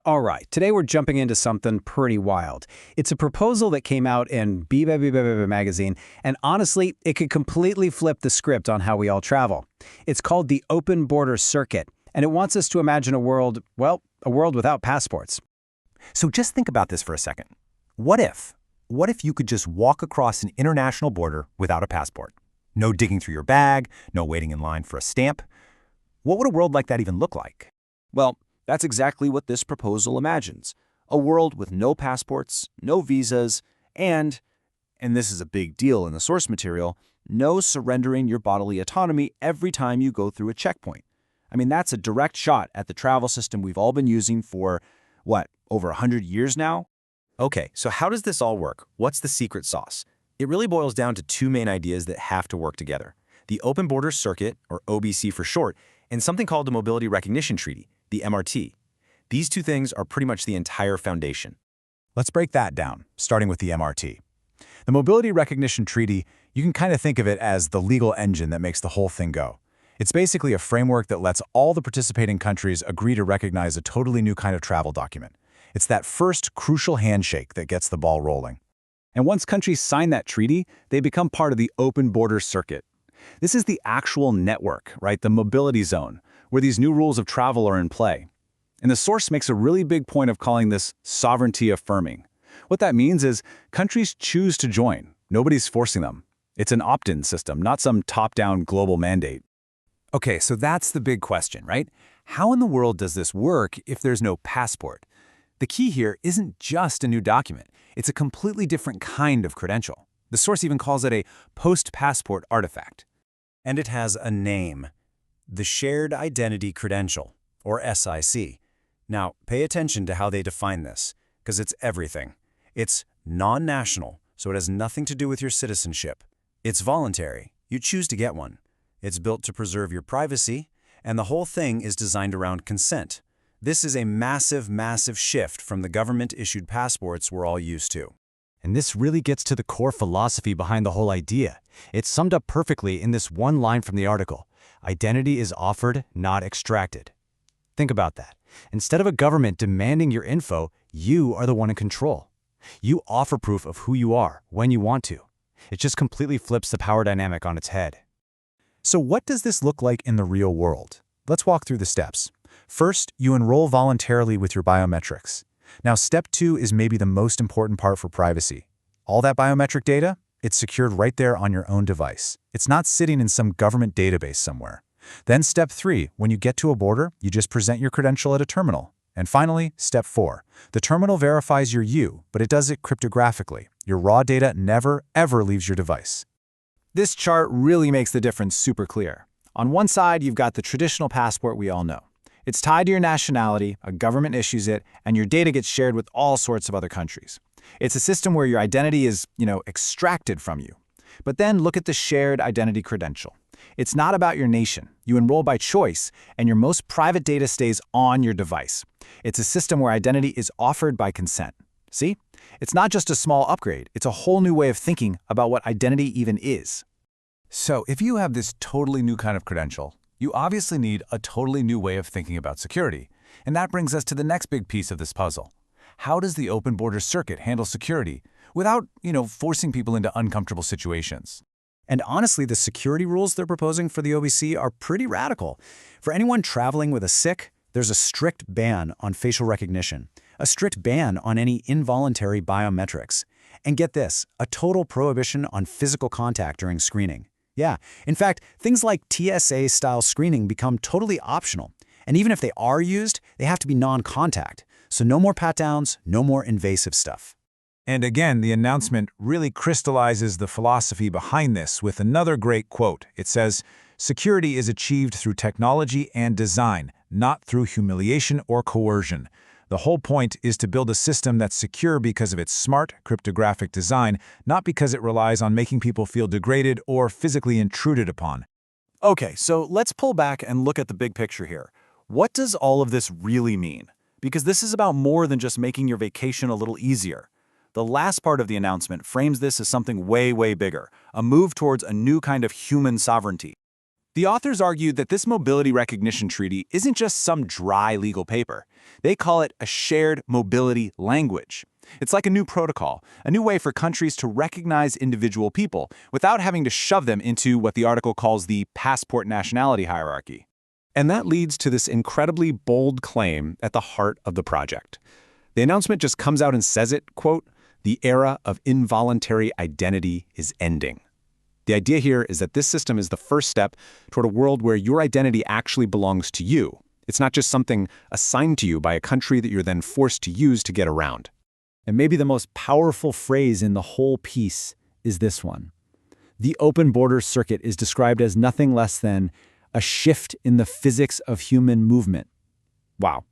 All right, today we're jumping into something pretty wild. It's a proposal that came out in magazine, and honestly, it could completely flip the script on how we all travel. It's called the Open Border Circuit, and it wants us to imagine a world, well, a world without passports. So just think about this for a second. What if? What if you could just walk across an international border without a passport? No digging through your bag, no waiting in line for a stamp. What would a world like that even look like? Well, that's exactly what this proposal imagines. A world with no passports, no visas, and this is a big deal in the source material, no surrendering your bodily autonomy every time you go through a checkpoint. I mean, that's a direct shot at the travel system we've all been using for, over 100 years now? Okay, so how does this all work? What's the secret sauce? It really boils down to two main ideas that have to work together. The Open Border Circuit, or OBC for short, and something called the Mobility Recognition Treaty, the MRT. These two things are pretty much the entire foundation. Let's break that down, starting with the MRT. The Mobility Recognition Treaty, you can kind of think of it as the legal engine that makes the whole thing go. It's basically a framework that lets all the participating countries agree to recognize a totally new kind of travel document. It's that first crucial handshake that gets the ball rolling. And once countries sign that treaty, they become part of the Open Border Circuit. This is the actual network, right, the mobility zone, where these new rules of travel are in play. And the source makes a really big point of calling this sovereignty affirming. What that means is countries choose to join. Nobody's forcing them. It's an opt-in system, not some top-down global mandate. Okay, so that's the big question, right? How in the world does this work if there's no passport? The key here isn't just a new document. It's a completely different kind of credential. The source even calls it a post-passport artifact. And it has a name. The Shared Identity Credential, or SIC. Now, pay attention to how they define this, because it's everything. It's non-national, so it has nothing to do with your citizenship. It's voluntary. You choose to get one. It's built to preserve your privacy, and the whole thing is designed around consent. This is a massive, massive shift from the government-issued passports we're all used to. And this really gets to the core philosophy behind the whole idea. It's summed up perfectly in this one line from the article. Identity is offered, not extracted. Think about that. Instead of a government demanding your info, you are the one in control. You offer proof of who you are when you want to. It just completely flips the power dynamic on its head. So what does this look like in the real world? Let's walk through the steps. First, you enroll voluntarily with your biometrics. Now, step 2 is maybe the most important part for privacy. All that biometric data, it's secured right there on your own device. It's not sitting in some government database somewhere. Then step 3, when you get to a border, you just present your credential at a terminal. And finally, step 4, the terminal verifies you're you, but it does it cryptographically. Your raw data never, ever leaves your device. This chart really makes the difference super clear. On one side, you've got the traditional passport we all know. It's tied to your nationality, a government issues it, and your data gets shared with all sorts of other countries. It's a system where your identity is, extracted from you. But then look at the Shared Identity Credential. It's not about your nation. You enroll by choice, and your most private data stays on your device. It's a system where identity is offered by consent. See? It's not just a small upgrade. It's a whole new way of thinking about what identity even is. So if you have this totally new kind of credential, you obviously need a totally new way of thinking about security. And that brings us to the next big piece of this puzzle. How does the Open Border Circuit handle security without, forcing people into uncomfortable situations? And honestly, the security rules they're proposing for the OBC are pretty radical. For anyone traveling with a SIC, there's a strict ban on facial recognition, a strict ban on any involuntary biometrics. And get this, a total prohibition on physical contact during screening. Yeah, in fact, things like TSA-style screening become totally optional. And even if they are used, they have to be non-contact. So no more pat-downs, no more invasive stuff. And again, the announcement really crystallizes the philosophy behind this with another great quote. It says, "Security is achieved through technology and design, not through humiliation or coercion. The whole point is to build a system that's secure because of its smart, cryptographic design, not because it relies on making people feel degraded or physically intruded upon." Okay, so let's pull back and look at the big picture here. What does all of this really mean? Because this is about more than just making your vacation a little easier. The last part of the announcement frames this as something way, way bigger, a move towards a new kind of human sovereignty. The authors argued that this mobility recognition treaty isn't just some dry legal paper. They call it a shared mobility language. It's like a new protocol, a new way for countries to recognize individual people without having to shove them into what the article calls the passport nationality hierarchy. And that leads to this incredibly bold claim at the heart of the project. The announcement just comes out and says it, quote, "The era of involuntary identity is ending." The idea here is that this system is the first step toward a world where your identity actually belongs to you. It's not just something assigned to you by a country that you're then forced to use to get around. And maybe the most powerful phrase in the whole piece is this one. The open border circuit is described as nothing less than a shift in the physics of human movement. Wow.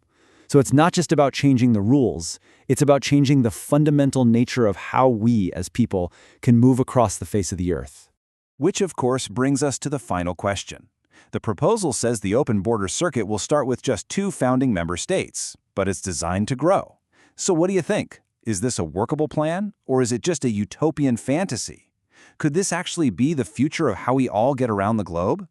So it's not just about changing the rules, it's about changing the fundamental nature of how we, as people, can move across the face of the earth. Which, of course, brings us to the final question. The proposal says the open border circuit will start with just 2 founding member states, but it's designed to grow. So what do you think? Is this a workable plan, or is it just a utopian fantasy? Could this actually be the future of how we all get around the globe?